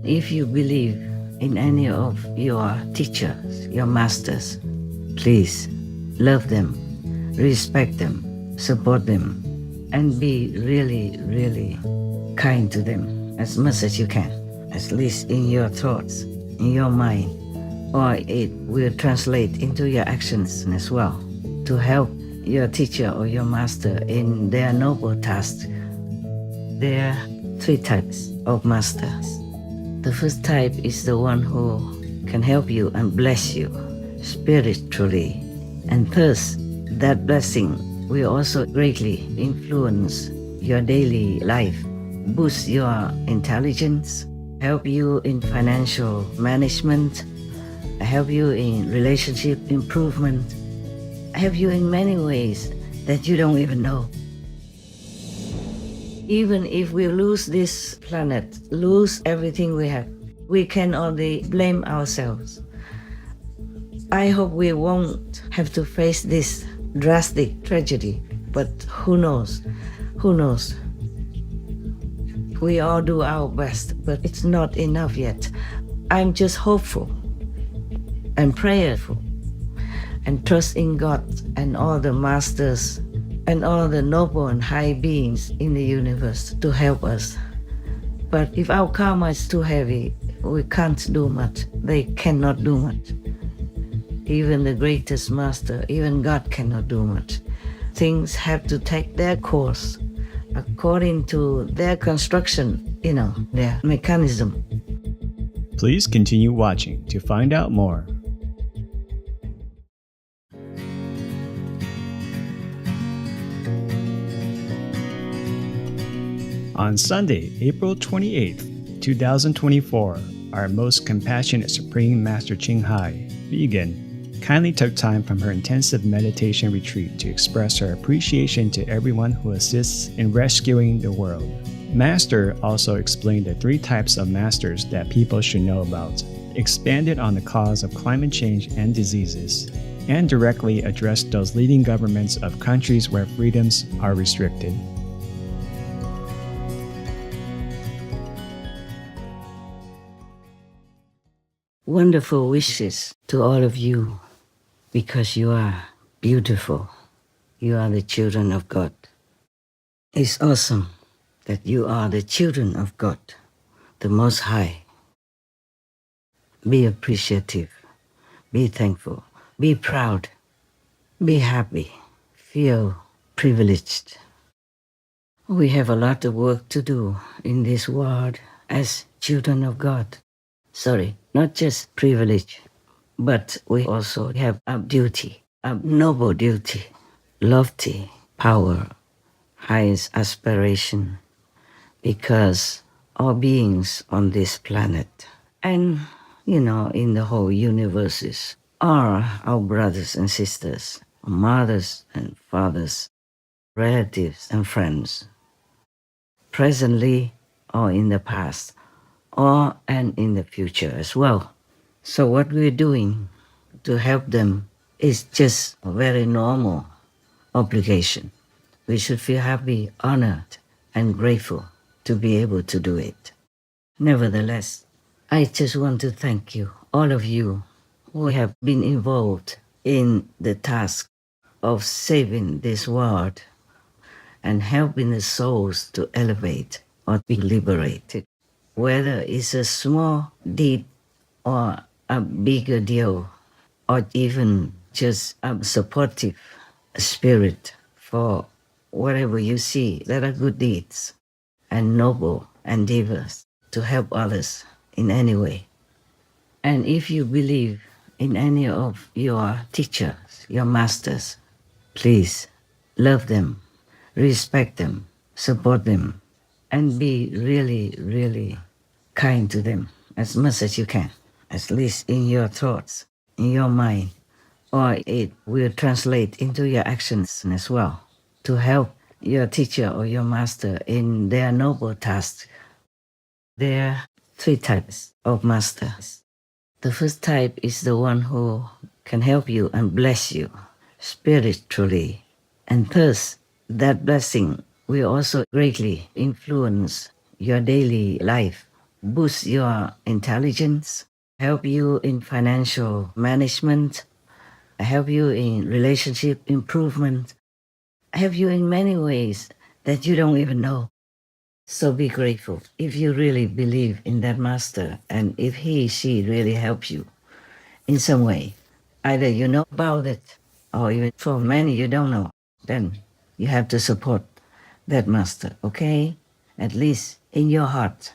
If you believe in any of your teachers, your masters, please love them, respect them, support them, and be really, really kind to them as much as you can, at least in your thoughts, in your mind, or it will translate into your actions as well to help your teacher or your master in their noble task. There are three types of masters. The first type is the one who can help you and bless you spiritually. And thus, that blessing will also greatly influence your daily life, boost your intelligence, help you in financial management, help you in relationship improvement, help you in many ways that you don't even know. Even if we lose this planet, lose everything we have, we can only blame ourselves. I hope we won't have to face this drastic tragedy, but who knows? Who knows? We all do our best, but it's not enough yet. I'm just hopeful and prayerful and trust in God and all the masters and all the noble and high beings in the universe to help us. But if our karma is too heavy, we can't do much. They cannot do much. Even the greatest master, even God cannot do much. Things have to take their course according to their construction, their mechanism. Please continue watching to find out more. On Sunday, April 28th, 2024, our most compassionate Supreme Master Ching Hai, Vegan, kindly took time from her intensive meditation retreat to express her appreciation to everyone who assists in rescuing the world. Master also explained the three types of masters that people should know about, expanded on the cause of climate change and diseases, and directly addressed those leading governments of countries where freedoms are restricted. Wonderful wishes to all of you, because you are beautiful. You are the children of God. It's awesome that you are the children of God, the Most High. Be appreciative, be thankful, be proud, be happy, feel privileged. We have a lot of work to do in this world as children of God. Sorry, not just privilege, but we also have a duty, a noble duty, lofty power, highest aspiration, because all beings on this planet and, in the whole universes are our brothers and sisters, mothers and fathers, relatives and friends, presently or in the past, and in the future as well. So what we're doing to help them is just a very normal obligation. We should feel happy, honored, and grateful to be able to do it. Nevertheless, I just want to thank you, all of you who have been involved in the task of saving this world and helping the souls to elevate or be liberated. Whether it's a small deed or a bigger deal, or even just a supportive spirit for whatever you see that are good deeds and noble endeavors to help others in any way. And if you believe in any of your teachers, your masters, please love them, respect them, support them, and be really, really kind to them as much as you can, at least in your thoughts, in your mind, or it will translate into your actions as well to help your teacher or your master in their noble task. There are three types of masters. The first type is the one who can help you and bless you spiritually, and thus that blessing will also greatly influence your daily life, boost your intelligence, help you in financial management, help you in relationship improvement, help you in many ways that you don't even know. So be grateful if you really believe in that master and if she really helps you in some way. Either you know about it or even for many you don't know. Then you have to support that master, okay? At least in your heart.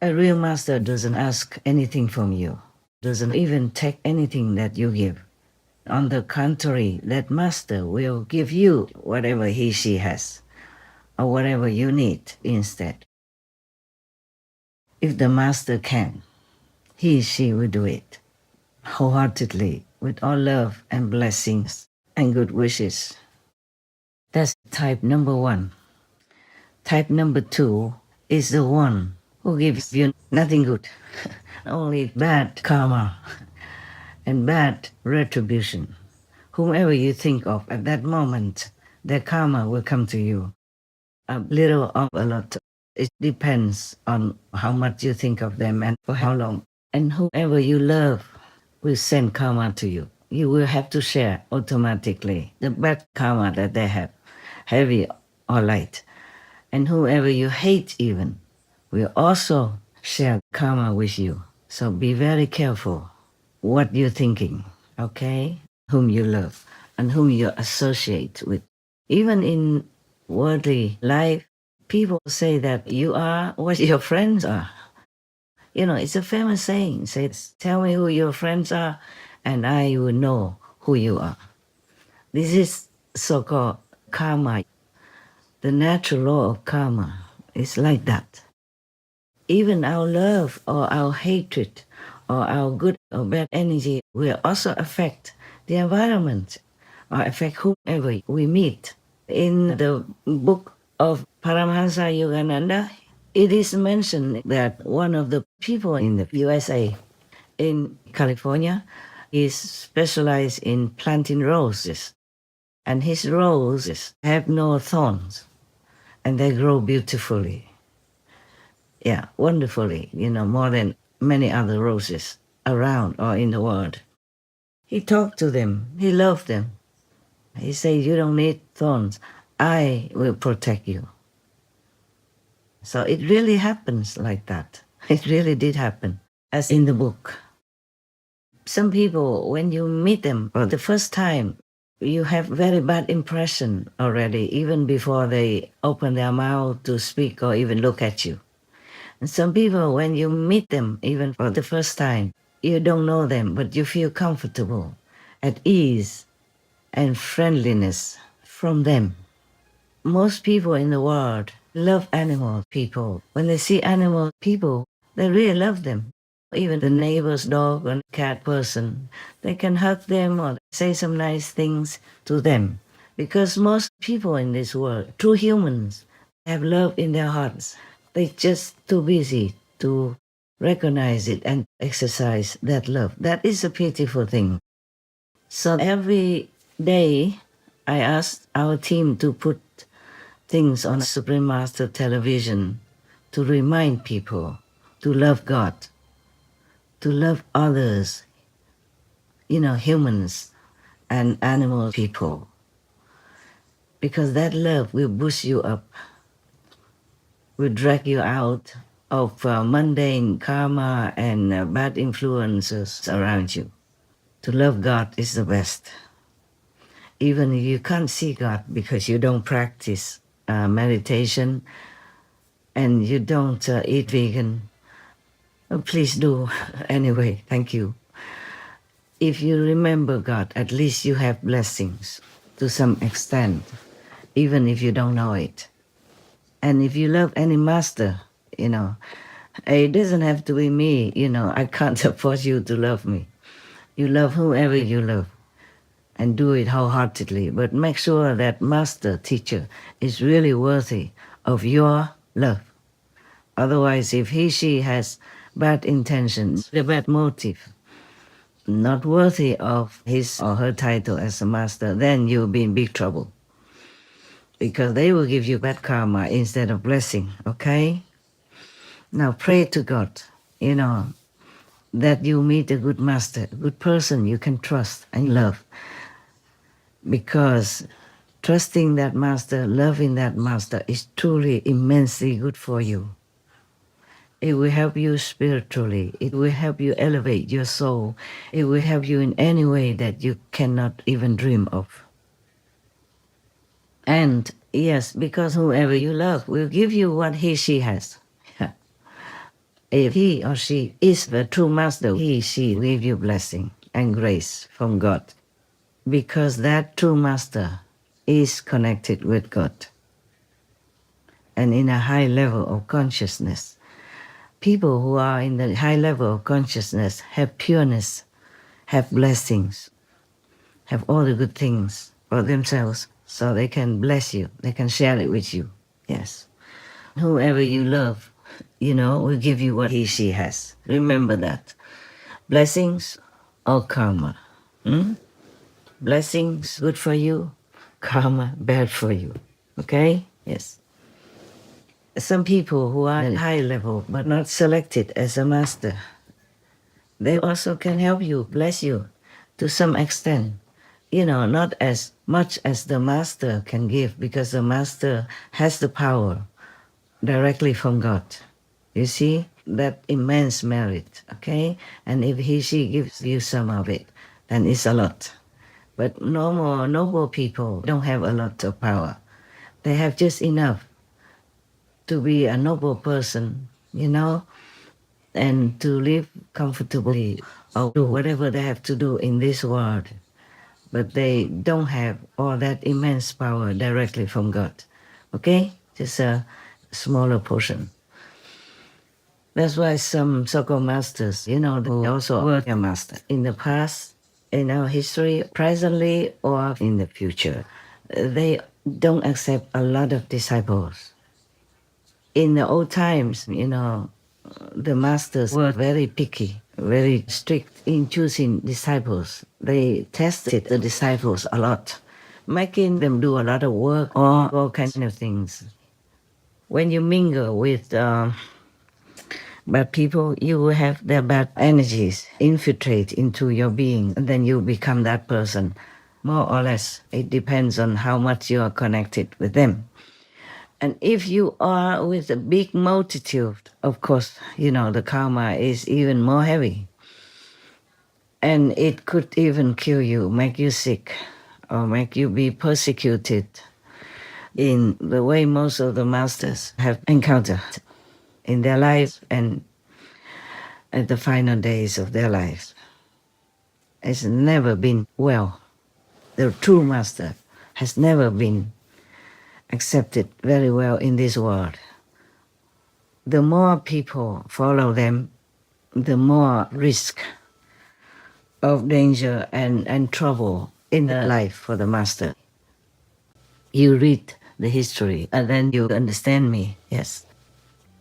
A real master doesn't ask anything from you, doesn't even take anything that you give. On the contrary, that master will give you whatever she has or whatever you need instead. If the master can, she will do it wholeheartedly with all love and blessings and good wishes. That's type number 1. Type number 2 is the one who gives you nothing good, only bad karma and bad retribution. Whomever you think of at that moment, their karma will come to you. A little or a lot. It depends on how much you think of them and for how long. And whoever you love will send karma to you. You will have to share automatically the bad karma that they have, heavy or light. And whoever you hate even will also share karma with you. So be very careful what you're thinking, okay? Whom you love and whom you associate with. Even in worldly life, people say that you are what your friends are. You know, it's a famous saying. Says, tell me who your friends are and I will know who you are. This is so-called karma. The natural law of karma is like that. Even our love or our hatred or our good or bad energy will also affect the environment or affect whoever we meet. In the book of Paramahansa Yogananda, it is mentioned that one of the people in the USA, in California, is specialized in planting roses. And his roses have no thorns and they grow beautifully. Yeah, wonderfully, more than many other roses around or in the world. He talked to them. He loved them. He said, you don't need thorns. I will protect you. So it really happens like that. It really did happen, as in the book. Some people, when you meet them for the first time, you have very bad impression already, even before they open their mouth to speak or even look at you. And some people, when you meet them, even for the first time, you don't know them, but you feel comfortable, at ease, and friendliness from them. Most people in the world love animal people. When they see animal people, they really love them. Even the neighbor's dog or cat person, they can hug them or say some nice things to them. Because most people in this world, true humans, have love in their hearts. They're just too busy to recognize it and exercise that love. That is a beautiful thing. So every day, I ask our team to put things on Supreme Master television to remind people to love God, to love others, humans and animal people. Because that love will boost you up, will drag you out of mundane karma and bad influences around you. To love God is the best. Even if you can't see God because you don't practice meditation and you don't eat vegan, please do anyway. Thank you. If you remember God, at least you have blessings to some extent, even if you don't know it. And if you love any master, it doesn't have to be me, I can't force you to love me. You love whoever you love and do it wholeheartedly, but make sure that master, teacher is really worthy of your love. Otherwise, if she has bad intentions, a bad motive, not worthy of his or her title as a master, then you'll be in big trouble. Because they will give you bad karma instead of blessing, okay? Now pray to God, that you meet a good master, a good person you can trust and love. Because trusting that master, loving that master is truly immensely good for you. It will help you spiritually. It will help you elevate your soul. It will help you in any way that you cannot even dream of. And yes, because whoever you love will give you what she has. If he or she is the true master, she will give you blessing and grace from God. Because that true master is connected with God. And in a high level of consciousness. People who are in the high level of consciousness have pureness, have blessings, have all the good things for themselves, so they can bless you, they can share it with you. Yes. Whoever you love, will give you what she has. Remember that. Blessings or karma. Blessings good for you, karma bad for you. Okay? Yes. Some people who are at high level but not selected as a master, they also can help you, bless you to some extent. Not as much as the master can give, because the master has the power directly from God. You see, that immense merit, okay? And if she gives you some of it, then it's a lot. But normal, noble people don't have a lot of power. They have just enough to be a noble person, and to live comfortably or do whatever they have to do in this world. But they don't have all that immense power directly from God. Okay? Just a smaller portion. That's why some so-called masters, who also were a master in the past, in our history, presently, or in the future, they don't accept a lot of disciples. In the old times, the masters were very picky, very strict in choosing disciples. They tested the disciples a lot, making them do a lot of work or all kinds of things. When you mingle with bad people, you will have their bad energies infiltrate into your being, and then you become that person, more or less. It depends on how much you are connected with them. And if you are with a big multitude, of course, the karma is even more heavy. And it could even kill you, make you sick, or make you be persecuted in the way most of the masters have encountered in their lives and at the final days of their lives. It's never been well. The true master has never been accepted very well in this world. The more people follow them, the more risk of danger and trouble in the life for the master. You read the history and then you understand me, yes.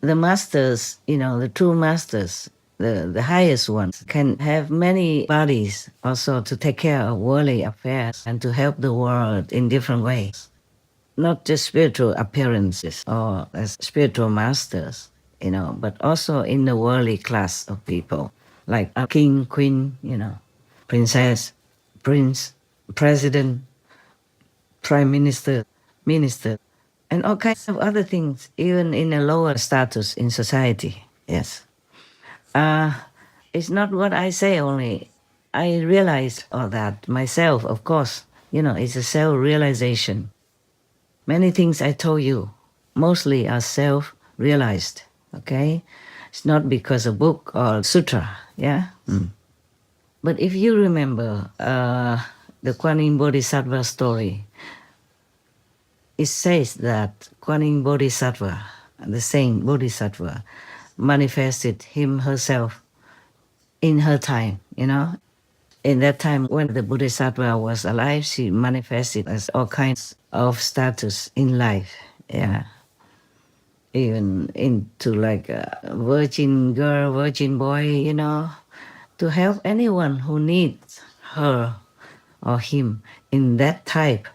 The masters, the true masters, the highest ones, can have many bodies also to take care of worldly affairs and to help the world in different ways. Not just spiritual appearances or as spiritual masters, but also in the worldly class of people, like a king, queen, princess, prince, president, prime minister, minister, and all kinds of other things, even in a lower status in society. Yes. It's not what I say only. I realize all that myself, of course. It's a self-realization. Many things I told you mostly are self-realized, okay? It's not because of book or sutra, yeah? But if you remember the Kuan Yin Bodhisattva story, it says that Kuan Yin Bodhisattva, the saint Bodhisattva, manifested him herself in her time, In that time when the Bodhisattva was alive, she manifested as all kinds of status in life, yeah. Even into like a virgin girl, virgin boy, to help anyone who needs her or him in that type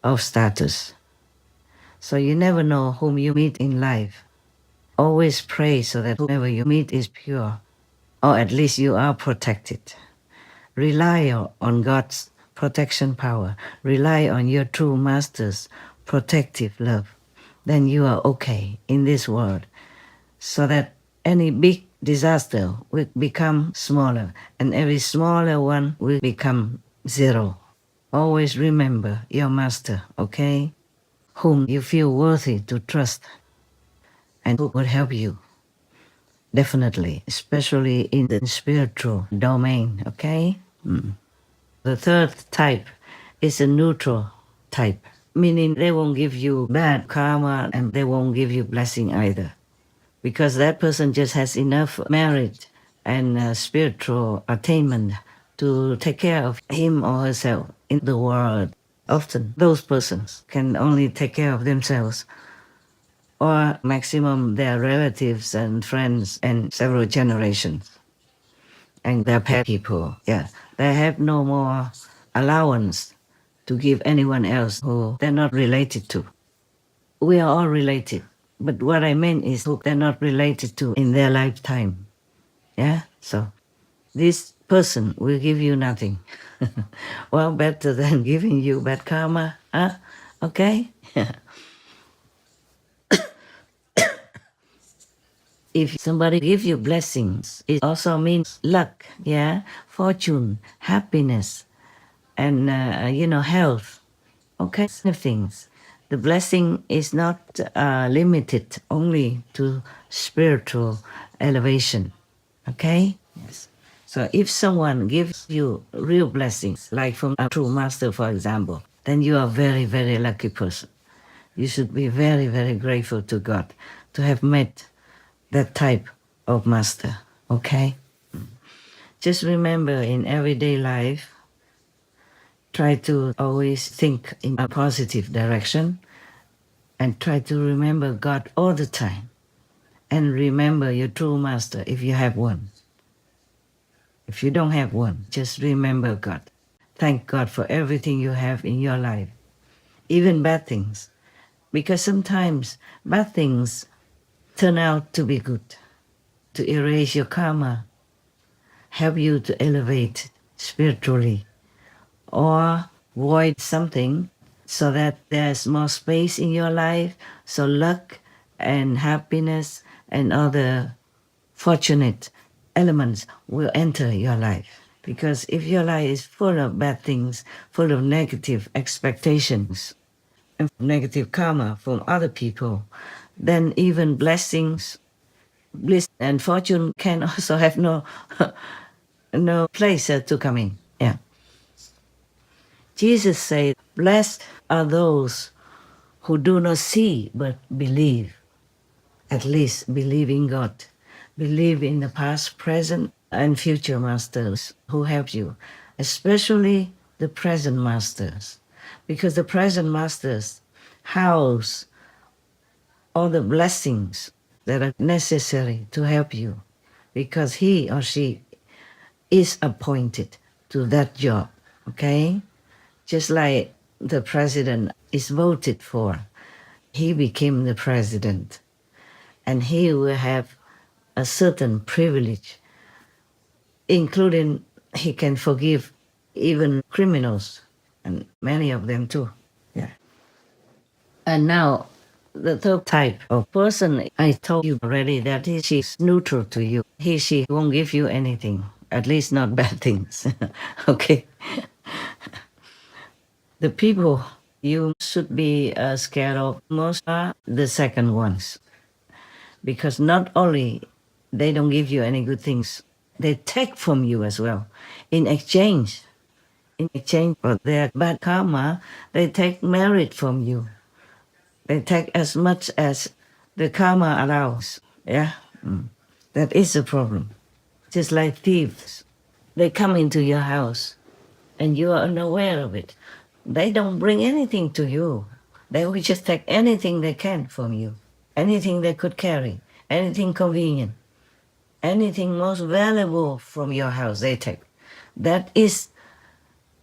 of status. So you never know whom you meet in life. Always pray so that whoever you meet is pure, or at least you are protected. Rely on God's protection power. Rely on your true master's protective love. Then you are okay in this world, so that any big disaster will become smaller, and every smaller one will become zero. Always remember your master, okay? Whom you feel worthy to trust and who will help you. Definitely, especially in the spiritual domain, okay? The third type is a neutral type, meaning they won't give you bad karma and they won't give you blessing either. Because that person just has enough merit and spiritual attainment to take care of him or herself in the world. Often those persons can only take care of themselves, or maximum their relatives and friends and several generations. And their pet people, yeah, they have no more allowance to give anyone else who they're not related to. We are all related, but what I mean is who they're not related to in their lifetime. Yeah, so this person will give you nothing. Well, better than giving you bad karma, huh? Okay? If somebody gives you blessings, it also means luck, yeah, fortune, happiness, and health, okay, things. The blessing is not limited only to spiritual elevation, okay? Yes. So if someone gives you real blessings, like from a true master, for example, then you are a very, very lucky person. You should be very, very grateful to God to have met that type of master, okay? Just remember in everyday life, try to always think in a positive direction and try to remember God all the time. And remember your true master if you have one. If you don't have one, just remember God. Thank God for everything you have in your life, even bad things. Because sometimes bad things turn out to be good, to erase your karma, help you to elevate spiritually, or void something so that there's more space in your life, so luck and happiness and other fortunate elements will enter your life. Because if your life is full of bad things, full of negative expectations and negative karma from other people, then even blessings, bliss and fortune can also have no place to come in. Yeah. Jesus said, blessed are those who do not see but believe. At least believe in God. Believe in the past, present, and future masters who help you, especially the present masters. Because the present masters house all the blessings that are necessary to help you, because he or she is appointed to that job, okay? Just like the president is voted for, he became the president, and he will have a certain privilege, including he can forgive even criminals, and many of them too. Yeah. And now, the third type of person, I told you already that she's neutral to you. She won't give you anything, at least not bad things. Okay. The people you should be scared of most are the second ones, because not only they don't give you any good things, they take from you as well. In exchange for their bad karma, they take merit from you. They take as much as the karma allows. Yeah, that is the problem. Just like thieves, they come into your house and you are unaware of it. They don't bring anything to you. They will just take anything they can from you, anything they could carry, anything convenient, anything most valuable from your house they take. That is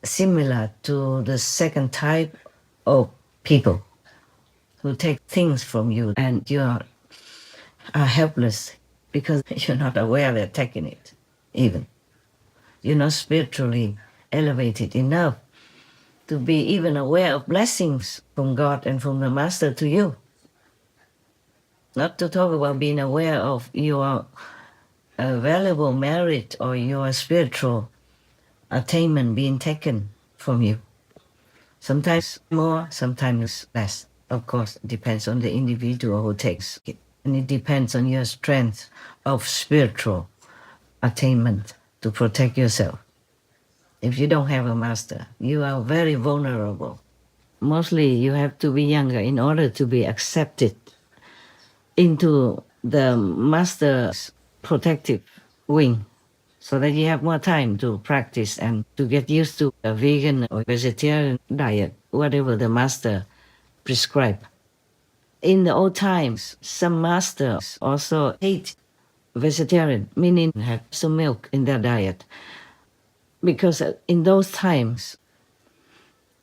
similar to the second type of people who take things from you, and are helpless because you're not aware they're taking it, even. You're not spiritually elevated enough to be even aware of blessings from God and from the Master to you. Not to talk about being aware of your valuable merit or your spiritual attainment being taken from you. Sometimes more, sometimes less. Of course, it depends on the individual who takes it. And it depends on your strength of spiritual attainment to protect yourself. If you don't have a master, you are very vulnerable. Mostly you have to be younger in order to be accepted into the master's protective wing, so that you have more time to practice and to get used to a vegan or vegetarian diet, whatever the master prescribed. In the old times, some masters also ate vegetarian, meaning have some milk in their diet. Because in those times,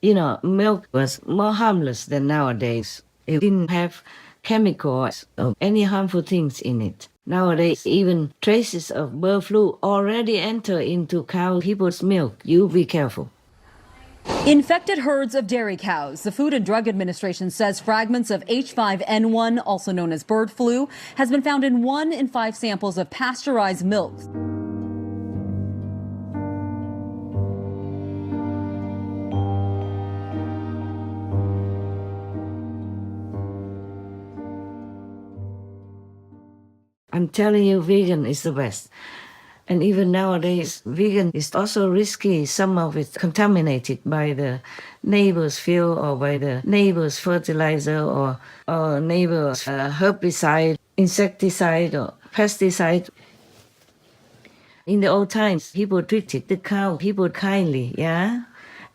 milk was more harmless than nowadays. It didn't have chemicals or any harmful things in it. Nowadays, even traces of bird flu already enter into cow people's milk. You be careful. Infected herds of dairy cows. The Food and Drug Administration says fragments of H5N1, also known as bird flu, has been found in 1 in 5 samples of pasteurized milk. I'm telling you, vegan is the best. And even nowadays, vegan is also risky. Some of it contaminated by the neighbor's field or by the neighbor's fertilizer or neighbor's herbicide, insecticide or pesticide. In the old times, people treated the cow, people kindly, yeah?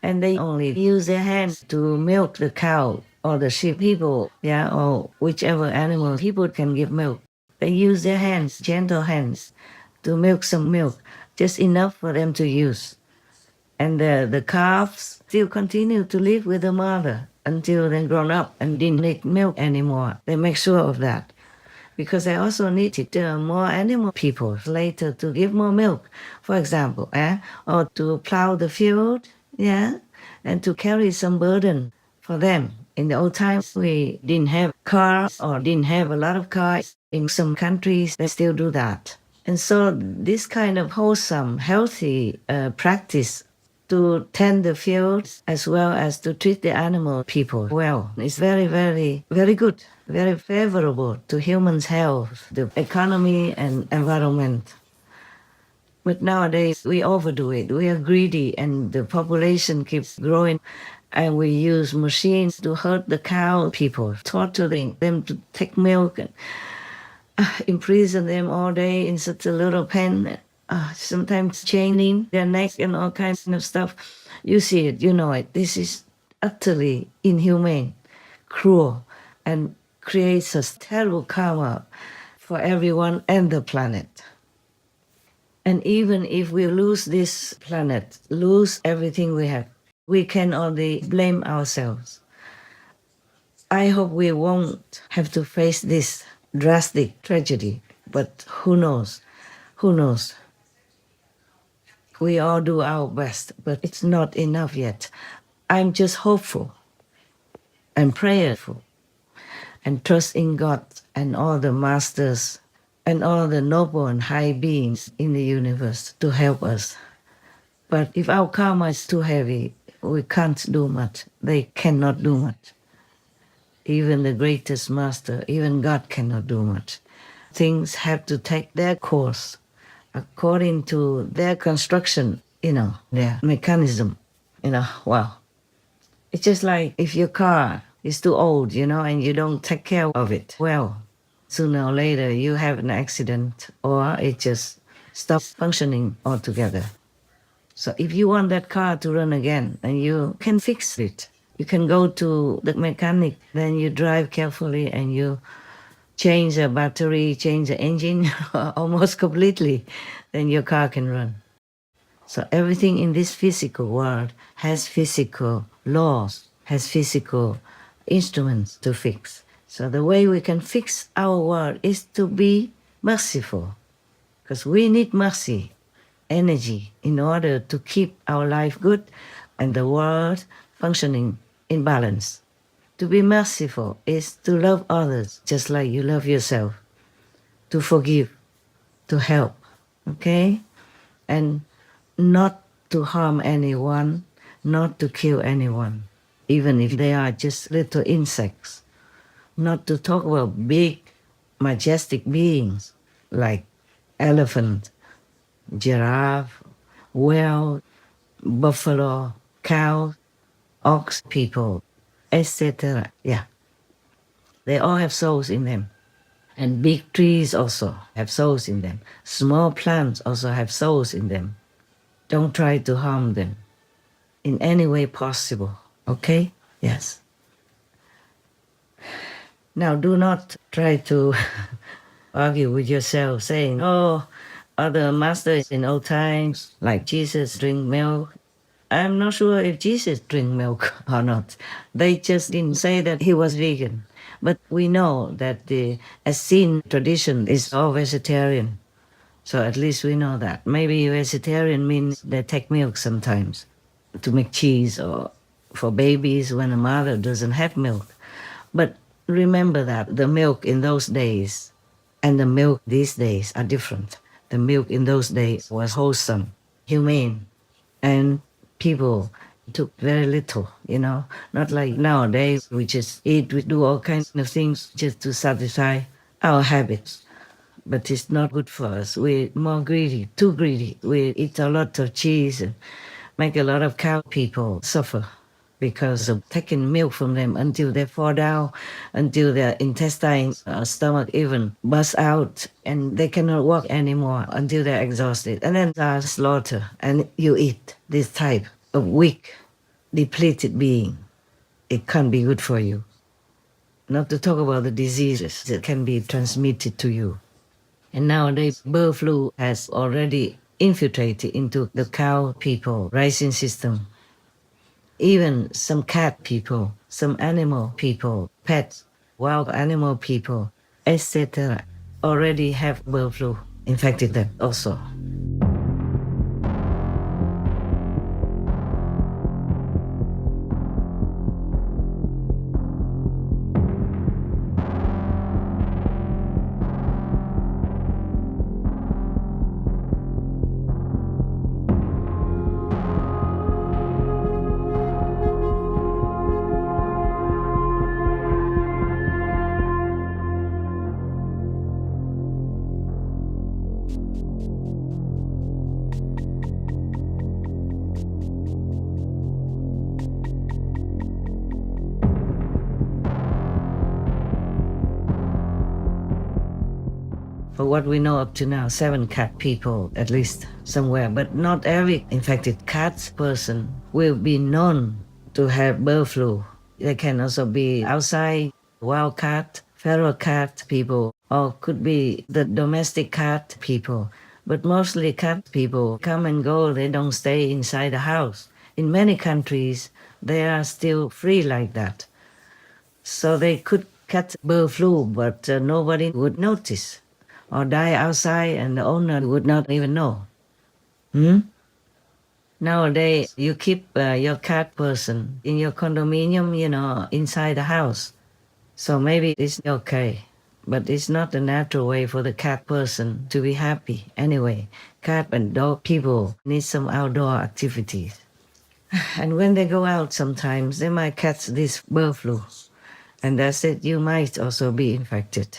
And they only use their hands to milk the cow or the sheep, people, yeah, or whichever animal people can give milk. They use their hands, gentle hands, to milk some milk, just enough for them to use. And the calves still continue to live with the mother until they're grown up and didn't need milk anymore. They make sure of that. Because they also needed more animal people later to give more milk, for example, or to plow the field, yeah, and to carry some burden for them. In the old times, we didn't have cars or didn't have a lot of cars. In some countries, they still do that. And so this kind of wholesome, healthy practice to tend the fields as well as to treat the animal people well is very, very, very good, very favorable to humans' health, the economy and environment. But nowadays we overdo it. We are greedy and the population keeps growing and we use machines to hurt the cow people, torturing them to take milk and imprison them all day in such a little pen, sometimes chaining their necks and all kinds of stuff. You see it, you know it. This is utterly inhumane, cruel, and creates a terrible karma for everyone and the planet. And even if we lose this planet, lose everything we have, we can only blame ourselves. I hope we won't have to face this drastic tragedy, but who knows? Who knows? We all do our best, but it's not enough yet. I'm just hopeful and prayerful and trust in God and all the masters and all the noble and high beings in the universe to help us. But if our karma is too heavy, we can't do much. They cannot do much. Even the greatest master, even God cannot do much. Things have to take their course according to their construction, their mechanism. Wow. It's just like if your car is too old, and you don't take care of it well, sooner or later you have an accident or it just stops functioning altogether. So if you want that car to run again, and you can fix it, you can go to the mechanic, then you drive carefully and you change the battery, change the engine almost completely, then your car can run. So everything in this physical world has physical laws, has physical instruments to fix. So the way we can fix our world is to be merciful, because we need mercy, energy, in order to keep our life good and the world functioning in balance. To be merciful is to love others just like you love yourself, to forgive, to help, okay? And not to harm anyone, not to kill anyone, even if they are just little insects. Not to talk about big, majestic beings like elephant, giraffe, whale, buffalo, cow, ox people, etc. Yeah. They all have souls in them. And big trees also have souls in them. Small plants also have souls in them. Don't try to harm them in any way possible. Okay? Yes. Now, do not try to argue with yourself saying, oh, other masters in old times, like Jesus, drink milk. I'm not sure if Jesus drink milk or not. They just didn't say that he was vegan. But we know that the Essene tradition is all vegetarian. So at least we know that. Maybe vegetarian means they take milk sometimes to make cheese or for babies when a mother doesn't have milk. But remember that the milk in those days and the milk these days are different. The milk in those days was wholesome, humane, and people took very little, not like nowadays we just eat, we do all kinds of things just to satisfy our habits. But it's not good for us. We're more greedy, too greedy. We eat a lot of cheese and make a lot of cow people suffer because of taking milk from them until they fall down, until their intestines or stomach even bust out and they cannot walk anymore until they're exhausted. And then they are slaughtered and you eat this type of weak, depleted being. It can't be good for you. Not to talk about the diseases that can be transmitted to you. And nowadays, bird flu has already infiltrated into the cow people raising system. Even some cat people, some animal people, pets, wild animal people, etc. already have bird flu infected them also. For what we know up to now, 7 cat people, at least somewhere, but not every infected cat person will be known to have bird flu. They can also be outside, wild cat, feral cat people, or could be the domestic cat people. But mostly cat people come and go, they don't stay inside the house. In many countries, they are still free like that. So they could catch bird flu, but nobody would notice. Or die outside and the owner would not even know. Nowadays, you keep your cat person in your condominium, inside the house. So maybe it's okay. But it's not the natural way for the cat person to be happy. Anyway, cat and dog people need some outdoor activities. And when they go out sometimes, they might catch this bird flu. And that's it, you might also be infected.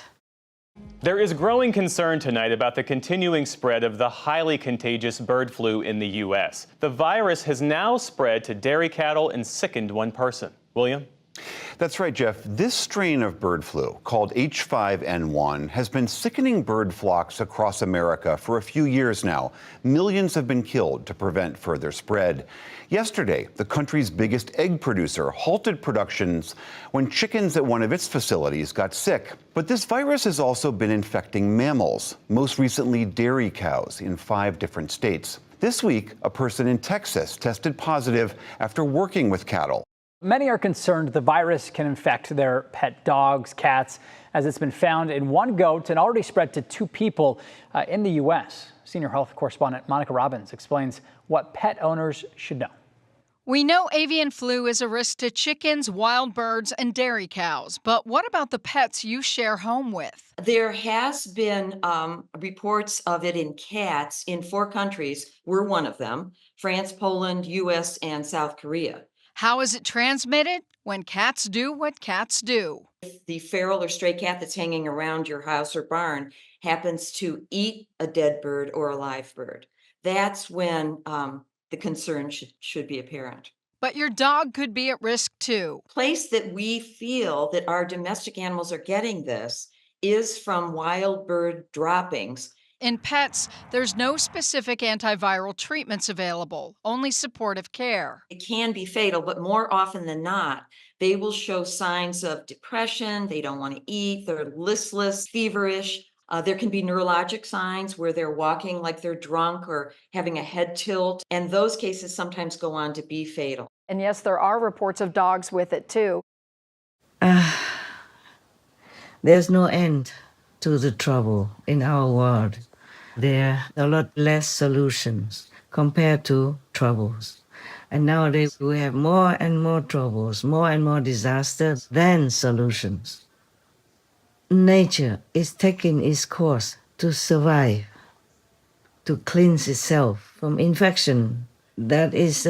There is growing concern tonight about the continuing spread of the highly contagious bird flu in the U.S. The virus has now spread to dairy cattle and sickened one person. William? That's right, Jeff. This strain of bird flu, called H5N1, has been sickening bird flocks across America for a few years now. Millions have been killed to prevent further spread. Yesterday, the country's biggest egg producer halted productions when chickens at one of its facilities got sick. But this virus has also been infecting mammals, most recently dairy cows in 5 different states. This week, a person in Texas tested positive after working with cattle. Many are concerned the virus can infect their pet dogs, cats, as it's been found in one goat and already spread to 2 people in the U.S. Senior health correspondent Monica Robbins explains what pet owners should know. We know avian flu is a risk to chickens, wild birds, and dairy cows. But what about the pets you share home with? There has been reports of it in cats in 4 countries. We're one of them: France, Poland, U.S., and South Korea. How is it transmitted? When cats do what cats do. If the feral or stray cat that's hanging around your house or barn happens to eat a dead bird or a live bird, that's when the concern should be apparent. But your dog could be at risk too. Place that we feel that our domestic animals are getting this is from wild bird droppings. In pets, there's no specific antiviral treatments available, only supportive care. It can be fatal, but more often than not, they will show signs of depression. They don't want to eat. They're listless, feverish. There can be neurologic signs where they're walking like they're drunk or having a head tilt. And those cases sometimes go on to be fatal. And yes, there are reports of dogs with it too. There's no end to the trouble in our world. There are a lot less solutions compared to troubles. And nowadays we have more and more troubles, more and more disasters than solutions. Nature is taking its course to survive, to cleanse itself from infection that is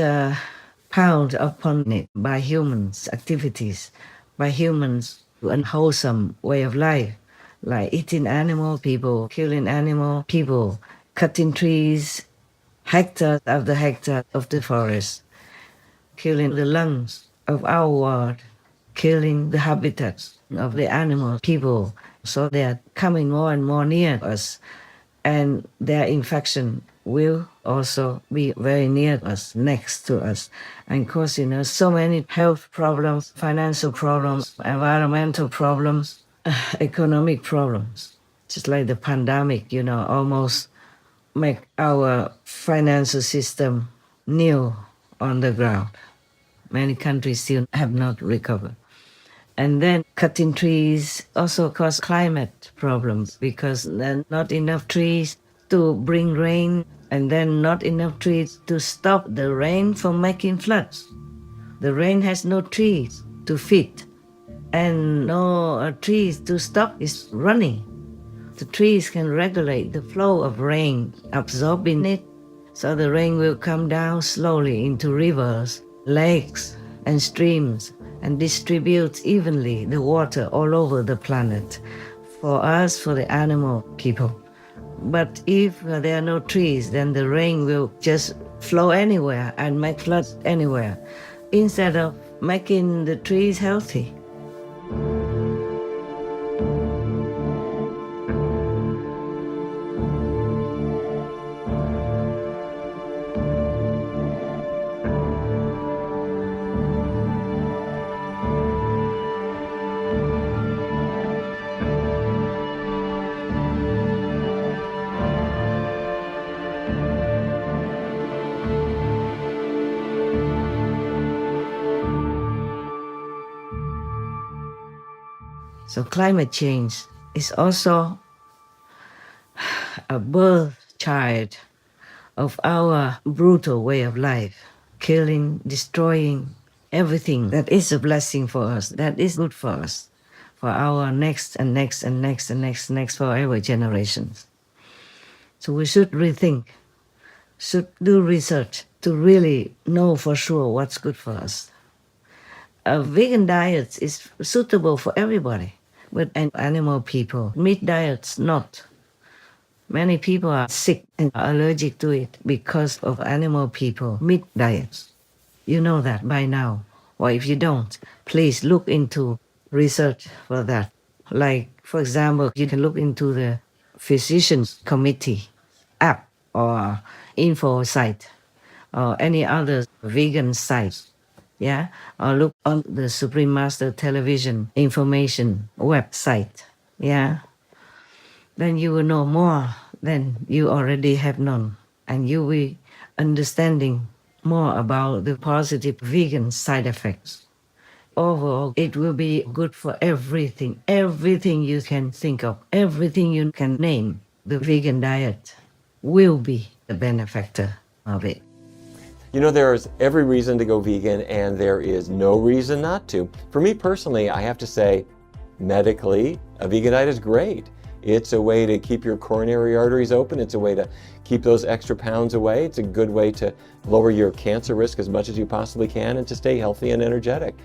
piled upon it by humans' activities, by humans' unwholesome way of life, like eating animal people, killing animal people, cutting trees, hectare after hectare of the forest, killing the lungs of our world, killing the habitats of the animal people. So they are coming more and more near us, and their infection will also be very near us, next to us, and causing us so many health problems, financial problems, environmental problems, economic problems. Just like the pandemic, almost make our financial system new on the ground. Many countries still have not recovered. And then cutting trees also cause climate problems because there are not enough trees to bring rain, and then not enough trees to stop the rain from making floods. The rain has no trees to feed and no trees to stop its running. The trees can regulate the flow of rain, absorbing it, so the rain will come down slowly into rivers, lakes, and streams, and distribute evenly the water all over the planet for us, for the animal people. But if there are no trees, then the rain will just flow anywhere and make floods anywhere, instead of making the trees healthy. So climate change is also a birth child of our brutal way of life, killing, destroying everything that is a blessing for us, that is good for us, for our next and next and next and next forever generations. So we should rethink, should do research to really know for sure what's good for us. A vegan diet is suitable for everybody, but animal people, meat diets not. Many people are sick and allergic to it because of animal people, meat diets. You know that by now. Or if you don't, please look into research for that. Like, for example, you can look into the Physicians Committee app or info site or any other vegan site. Yeah, or look on the Supreme Master Television Information website. Yeah, then you will know more than you already have known, and you will understanding more about the positive vegan side effects. overall, it will be good for everything. Everything you can think of, everything you can name. The vegan diet will be the benefactor of it. You know, there's every reason to go vegan and there is no reason not to. For me personally, I have to say, medically, a vegan diet is great. It's a way to keep your coronary arteries open. It's a way to keep those extra pounds away. It's a good way to lower your cancer risk as much as you possibly can and to stay healthy and energetic.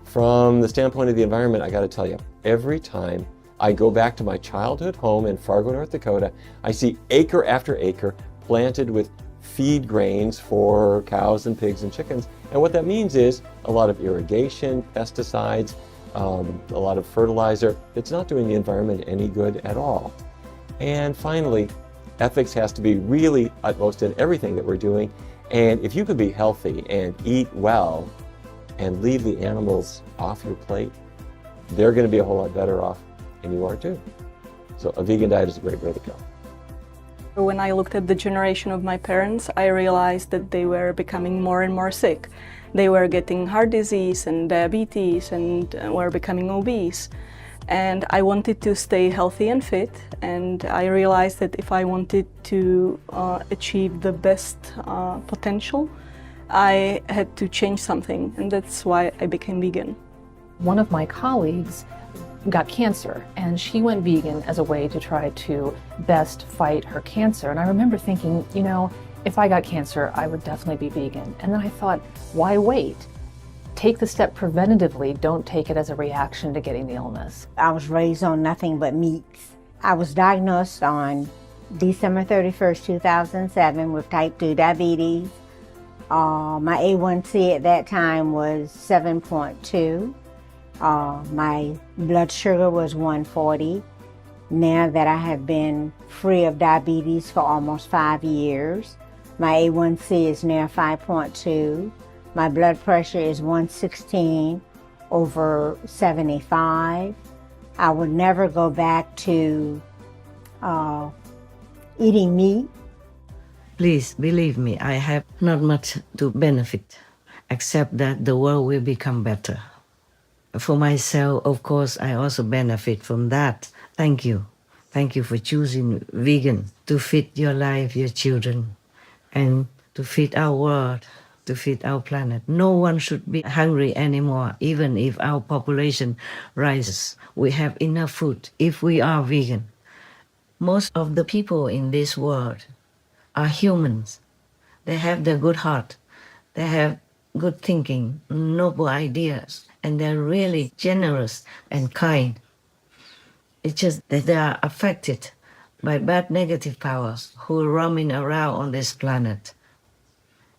From the standpoint of the environment, I got to tell you, every time I go back to my childhood home in Fargo, North Dakota, I see acre after acre planted with feed grains for cows and pigs and chickens. And what that means is a lot of irrigation, pesticides, a lot of fertilizer. It's not doing the environment any good at all. And finally, ethics has to be really utmost in everything that we're doing. And if you could be healthy and eat well and leave the animals off your plate, they're going to be a whole lot better off, and you are too. So a vegan diet is a great way to go. When I looked at the generation of my parents, I realized that they were becoming more and more sick. They were getting heart disease and diabetes and were becoming obese. And I wanted to stay healthy and fit, and I realized that if I wanted to achieve the best potential, I had to change something, and that's why I became vegan. One of my colleagues got cancer, and she went vegan as a way to try to best fight her cancer. And I remember thinking, you know, if I got cancer, I would definitely be vegan. And then I thought, why wait? Take the step preventatively, don't take it as a reaction to getting the illness. I was raised on nothing but meats. I was diagnosed on December 31st, 2007 with type 2 diabetes. My A1C at that time was 7.2. My blood sugar was 140. Now that I have been free of diabetes for almost 5 years, my A1C is now 5.2. My blood pressure is 116 over 75. I would never go back to eating meat. Please believe me, I have not much to benefit, except that the world will become better. For myself, of course, I also benefit from that. Thank you. Thank you for choosing vegan to feed your life, your children, and to feed our world, to feed our planet. No one should be hungry anymore, even if our population rises. We have enough food if we are vegan. Most of the people in this world are humans. They have the good heart. They have good thinking, noble ideas, and they're really generous and kind. It's just that they are affected by bad negative powers who are roaming around on this planet.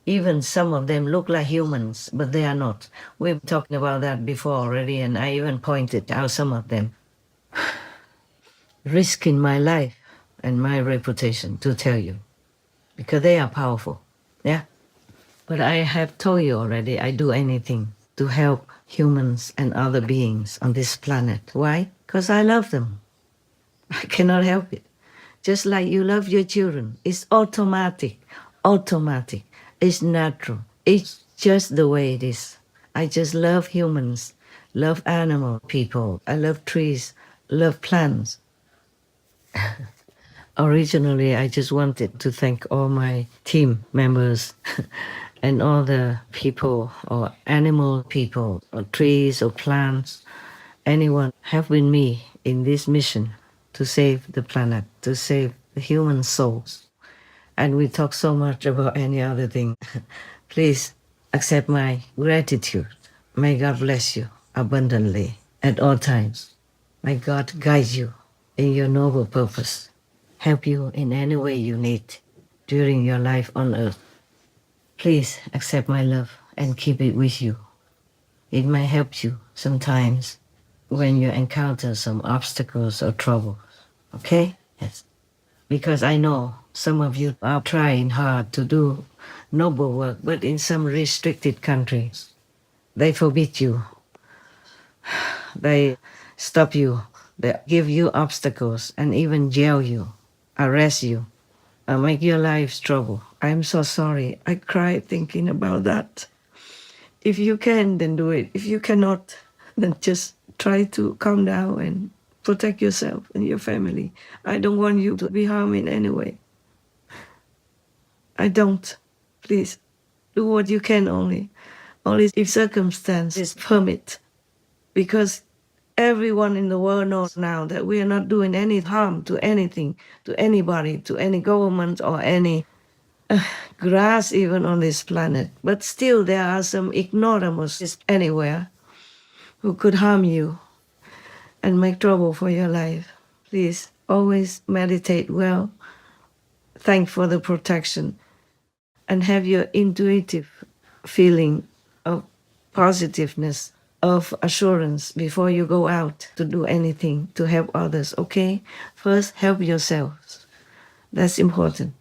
Even some of them look like humans, but they are not. We've talked about that before already, and I even pointed out some of them. Risking my life and my reputation to tell you, because they are powerful, yeah? But I have told you already, I do anything to help humans and other beings on this planet. Why? Because I love them. I cannot help it. Just like you love your children. It's automatic. It's natural. It's just the way it is. I just love humans, love animal people. I love trees, love plants. Originally, I just wanted to thank all my team members and all the people or animal people or trees or plants, anyone have with me in this mission to save the planet, to save the human souls. And we talk so much about any other thing. Please accept my gratitude. May God bless you abundantly at all times. May God guide you in your noble purpose, help you in any way you need during your life on earth. Please accept my love and keep it with you. It may help you sometimes when you encounter some obstacles or troubles. Okay? Yes. Because I know some of you are trying hard to do noble work, but in some restricted countries, they forbid you. They stop you. They give you obstacles and even jail you, arrest you, and make your life trouble. I'm so sorry. I cry thinking about that. If you can, then do it. If you cannot, then just try to calm down and protect yourself and your family. I don't want you to be harmed in any way. I don't. Please, do what you can only. Only if circumstances permit. Because everyone in the world knows now that we are not doing any harm to anything, to anybody, to any government or any grass even on this planet. But still there are some ignoramuses anywhere who could harm you and make trouble for your life. Please always meditate well, thank for the protection, and have your intuitive feeling of positiveness, of assurance before you go out to do anything to help others, okay? First, help yourselves. That's important.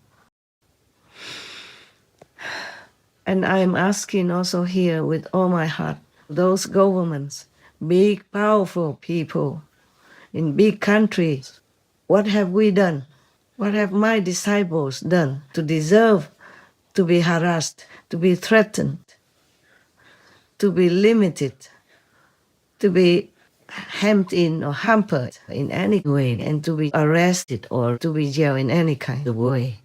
And I'm asking also here with all my heart, those governments, big, powerful people in big countries, what have we done? What have my disciples done to deserve to be harassed, to be threatened, to be limited, to be hemmed in or hampered in any way, and to be arrested or to be jailed in any kind of way?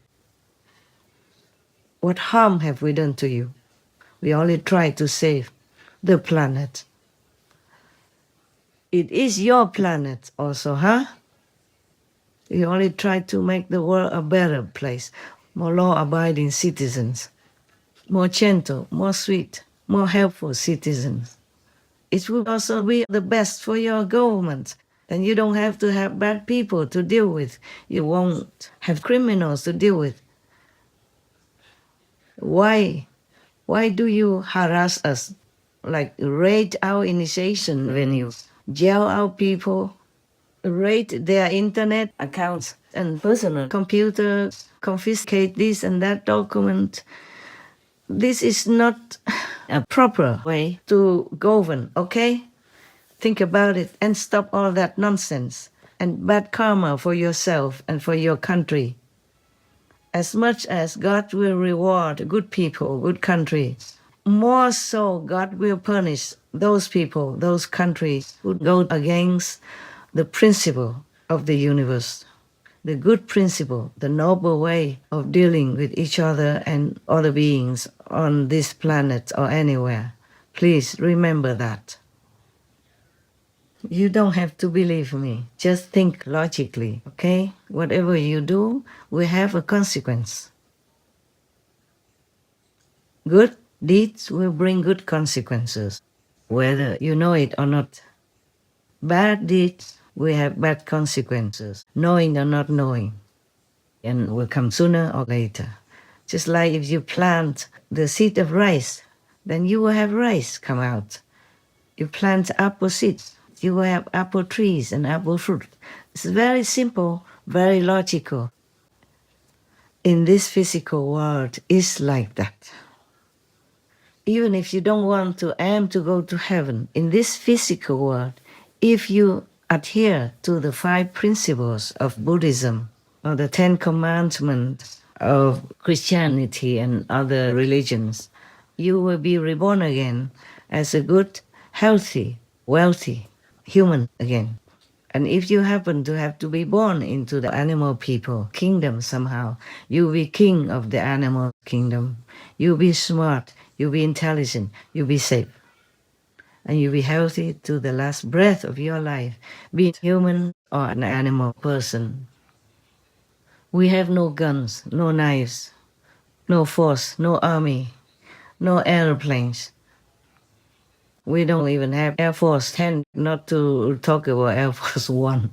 What harm have we done to you? We only try to save the planet. It is your planet also, huh? We only try to make the world a better place, more law-abiding citizens, more gentle, more sweet, more helpful citizens. It will also be the best for your government. Then you don't have to have bad people to deal with. You won't have criminals to deal with. Why? Why do you harass us? Like raid our initiation venues, jail our people, raid their internet accounts and personal computers, confiscate this and that document. This is not a proper way to govern, okay? Think about it and stop all that nonsense and bad karma for yourself and for your country. As much as God will reward good people, good countries, more so God will punish those people, those countries who go against the principle of the universe, the good principle, the noble way of dealing with each other and other beings on this planet or anywhere. Please remember that. You don't have to believe me. Just think logically, okay? Whatever you do will have a consequence. Good deeds will bring good consequences, whether you know it or not. Bad deeds will have bad consequences, knowing or not knowing, and will come sooner or later. Just like if you plant the seed of rice, then you will have rice come out. You plant apple seeds, you will have apple trees and apple fruit. It's very simple, very logical. In this physical world, it's like that. Even if you don't want to aim to go to heaven, in this physical world, if you adhere to the 5 principles of Buddhism or the 10 commandments of Christianity and other religions, you will be reborn again as a good, healthy, wealthy human again. And if you happen to have to be born into the animal people kingdom somehow, you'll be king of the animal kingdom. You'll be smart, you'll be intelligent, you'll be safe. And you'll be healthy to the last breath of your life, be it human or an animal person. We have no guns, no knives, no force, no army, no airplanes. We don't even have Air Force 10, not to talk about Air Force 1,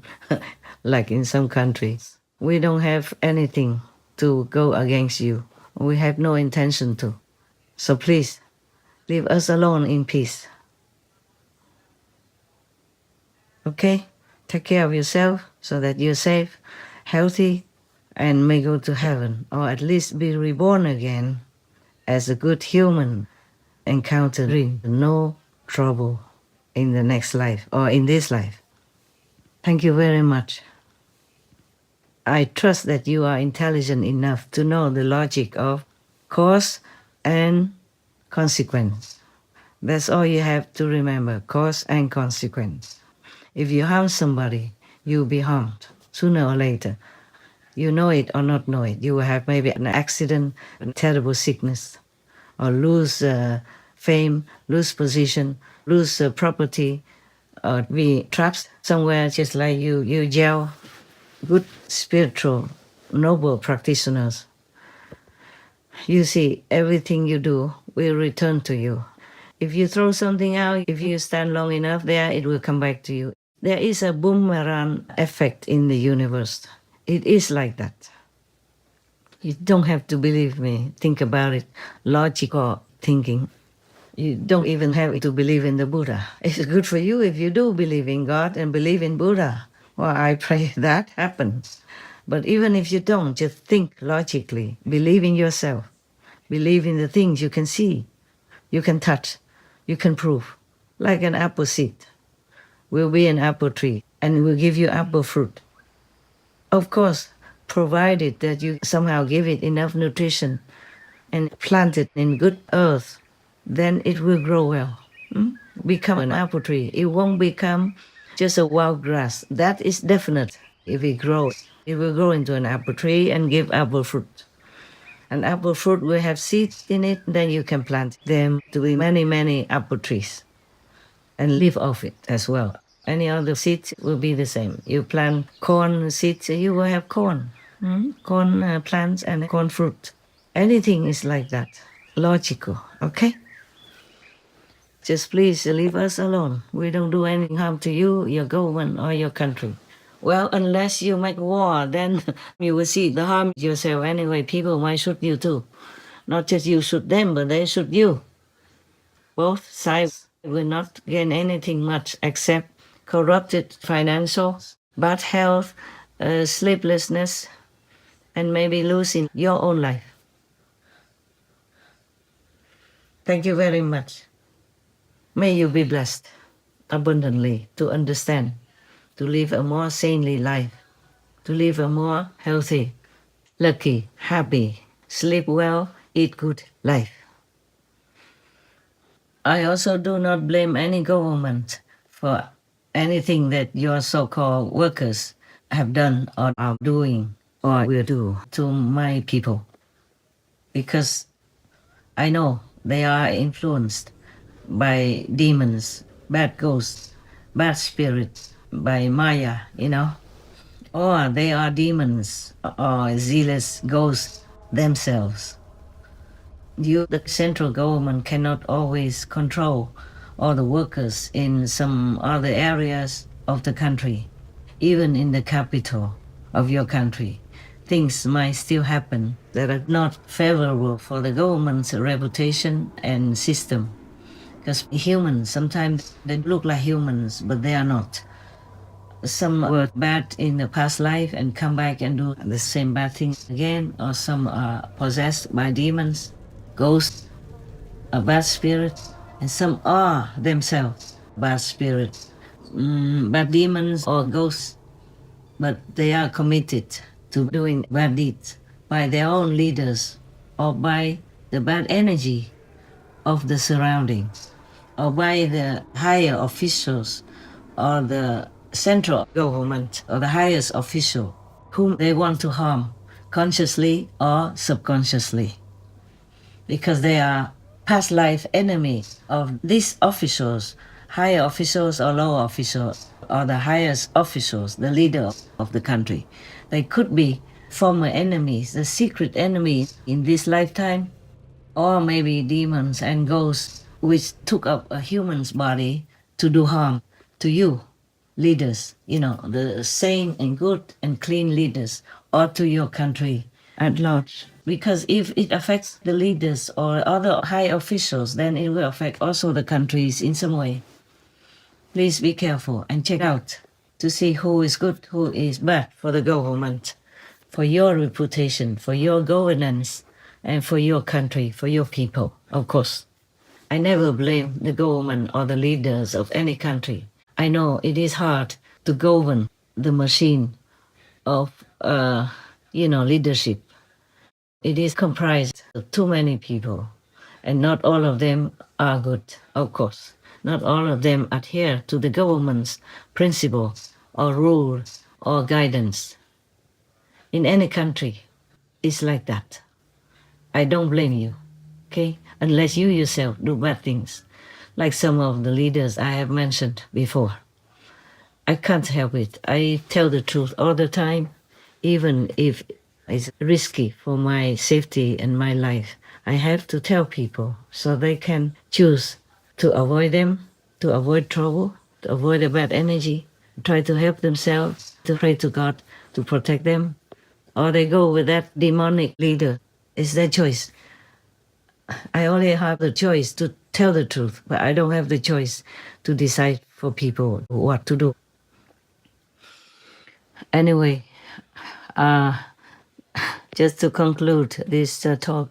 like in some countries. We don't have anything to go against you. We have no intention to. So please, leave us alone in peace. Okay? Take care of yourself so that you're safe, healthy, and may go to heaven, or at least be reborn again as a good human, encountering no trouble in the next life or in this life. Thank you very much. I trust that you are intelligent enough to know the logic of cause and consequence. That's all you have to remember, cause and consequence. If you harm somebody, you'll be harmed sooner or later. You know it or not know it. You will have maybe an accident, a terrible sickness, or lose fame, lose position, lose property, or be trapped somewhere just like you jail good spiritual, noble practitioners. You see, everything you do will return to you. If you throw something out, if you stand long enough there, it will come back to you. There is a boomerang effect in the universe. It is like that. You don't have to believe me. Think about it. Logical thinking. You don't even have to believe in the Buddha. It's good for you if you do believe in God and believe in Buddha. Well, I pray that happens. But even if you don't, just think logically. Believe in yourself. Believe in the things you can see, you can touch, you can prove. Like an apple seed will be an apple tree and will give you apple fruit. Of course, provided that you somehow give it enough nutrition and plant it in good earth, then it will grow well. Become an apple tree. It won't become just a wild grass. That is definite. If it grows, it will grow into an apple tree and give apple fruit. An apple fruit will have seeds in it, then you can plant them to be many, many apple trees and live off it as well. Any other seeds will be the same. You plant corn seeds, you will have corn. Corn plants and corn fruit. Anything is like that. Logical, okay? Just please leave us alone. We don't do any harm to you, your government, or your country. Well, unless you make war, then you will see the harm yourself anyway. People might shoot you too. Not just you shoot them, but they shoot you. Both sides will not gain anything much except corrupted financials, bad health, sleeplessness, and maybe losing your own life. Thank you very much. May you be blessed abundantly to understand, to live a more sanely life, to live a more healthy, lucky, happy, sleep well, eat good life. I also do not blame any government for anything that your so-called workers have done or are doing or will do to my people, because I know they are influenced by demons, bad ghosts, bad spirits, by Maya, or they are demons or zealous ghosts themselves. You, the central government, cannot always control all the workers in some other areas of the country. Even in the capital of your country, things might still happen that are not favorable for the government's reputation and system. Because humans, sometimes they look like humans, but they are not. Some were bad in the past life and come back and do the same bad things again, or some are possessed by demons, ghosts, or bad spirits, and some are themselves bad spirits, bad demons or ghosts, but they are committed to doing bad deeds by their own leaders or by the bad energy of the surroundings, or by the higher officials or the central government or the highest official whom they want to harm, consciously or subconsciously, because they are past life enemies of these officials, higher officials or lower officials, or the highest officials, the leader of the country. They could be former enemies, the secret enemies in this lifetime, or maybe demons and ghosts which took up a human's body to do harm to you, leaders, the sane and good and clean leaders, or to your country at large. Because if it affects the leaders or other high officials, then it will affect also the countries in some way. Please be careful and check out to see who is good, who is bad for the government, for your reputation, for your governance, and for your country, for your people, of course. I never blame the government or the leaders of any country. I know it is hard to govern the machine of, leadership. It is comprised of too many people, And not all of them are good, of course. Not all of them adhere to the government's principles or rules or guidance. In any country, it's like that. I don't blame you, okay? Unless you yourself do bad things, like some of the leaders I have mentioned before. I can't help it. I tell the truth all the time, even if it's risky for my safety and my life. I have to tell people so they can choose to avoid them, to avoid trouble, to avoid the bad energy, try to help themselves, to pray to God to protect them, or they go with that demonic leader. It's their choice. I only have the choice to tell the truth, but I don't have the choice to decide for people what to do. Anyway, just to conclude this talk,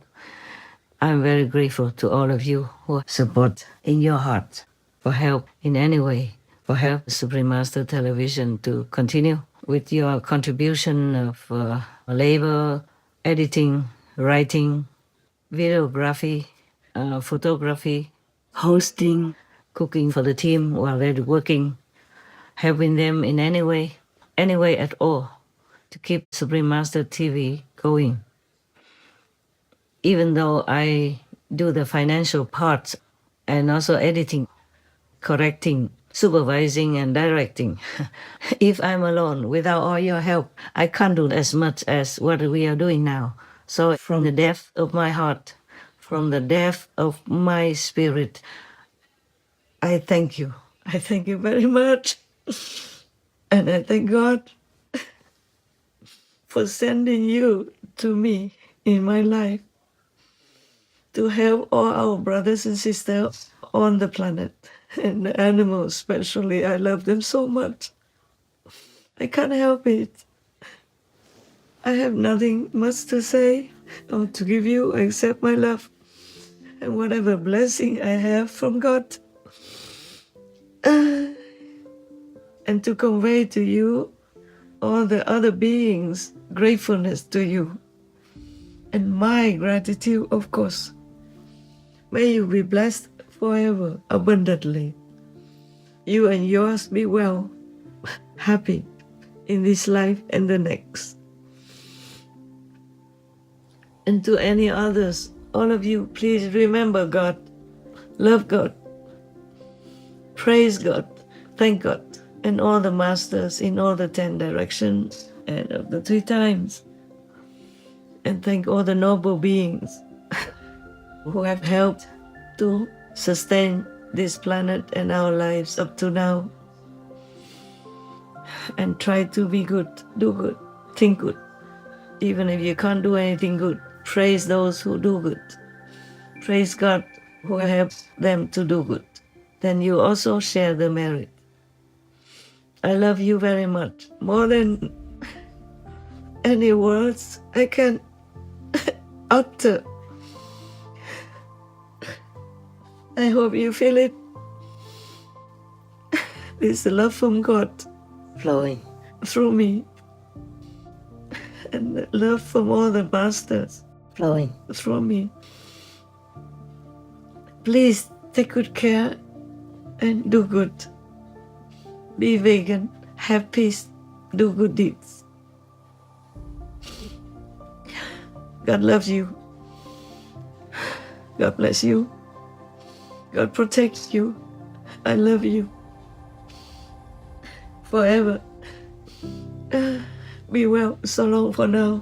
I'm very grateful to all of you who support in your heart, for help in any way, for help Supreme Master Television to continue with your contribution of labor, editing, writing, videography, photography, hosting, cooking for the team while they're working, helping them in any way at all, to keep Supreme Master TV going. Even though I do the financial part and also editing, correcting, supervising, and directing, if I'm alone, without all your help, I can't do as much as what we are doing now. So from the depth of my heart, from the depth of my spirit, I thank you. I thank you very much. And I thank God for sending you to me in my life to help all our brothers and sisters on the planet, and the animals especially. I love them so much. I can't help it. I have nothing much to say or to give you except my love and whatever blessing I have from God. And to convey to you, all the other beings, gratefulness to you. And my gratitude, of course. May you be blessed forever, abundantly. You and yours be well, happy in this life and the next. And to any others, all of you, please remember God, love God, praise God, thank God, and all the masters in all the 10 directions and of the 3 times. And thank all the noble beings who have helped to sustain this planet and our lives up to now. And try to be good, do good, think good. Even if you can't do anything good, praise those who do good. Praise God who helps them to do good. Then you also share the merit. I love you very much, more than any words I can utter. I hope you feel it. This love from God flowing through me, and the love from all the masters flowing through me. Please take good care and do good. Be vegan, have peace, do good deeds. God loves you. God bless you. God protects you. I love you. Forever. Be well. So long for now.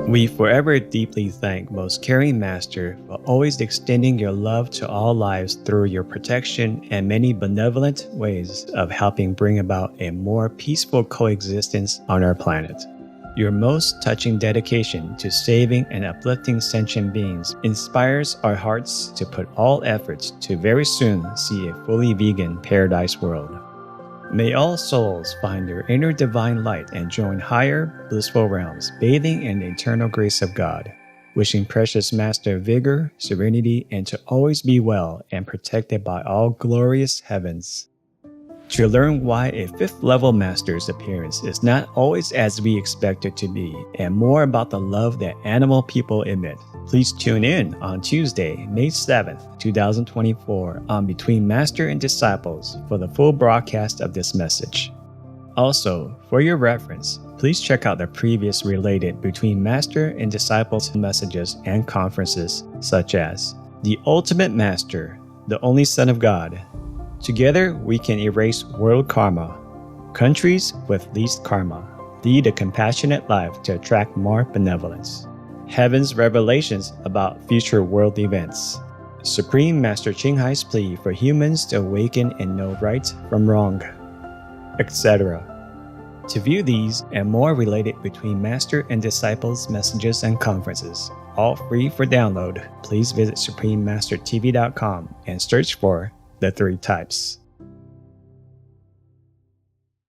We forever deeply thank Most Caring Master for always extending your love to all lives through your protection and many benevolent ways of helping bring about a more peaceful coexistence on our planet. Your most touching dedication to saving and uplifting sentient beings inspires our hearts to put all efforts to very soon see a fully vegan paradise world. May all souls find their inner divine light and join higher, blissful realms, bathing in the eternal grace of God. Wishing Precious Master vigor, serenity, and to always be well and protected by all glorious heavens. To learn why a 5th level master's appearance is not always as we expect it to be, and more about the love that animal people emit, please tune in on Tuesday, May 7th, 2024 on Between Master and Disciples for the full broadcast of this message. Also, for your reference, please check out the previous related Between Master and Disciples messages and conferences, such as The Ultimate Master, the Only Son of God. Together, we can erase world karma. Countries with least karma. Lead a compassionate life to attract more benevolence. Heaven's revelations about future world events. Supreme Master Ching Hai's plea for humans to awaken and know right from wrong, etc. To view these and more related Between Master and Disciples messages and conferences, all free for download, please visit suprememastertv.com and search for The 3 Types.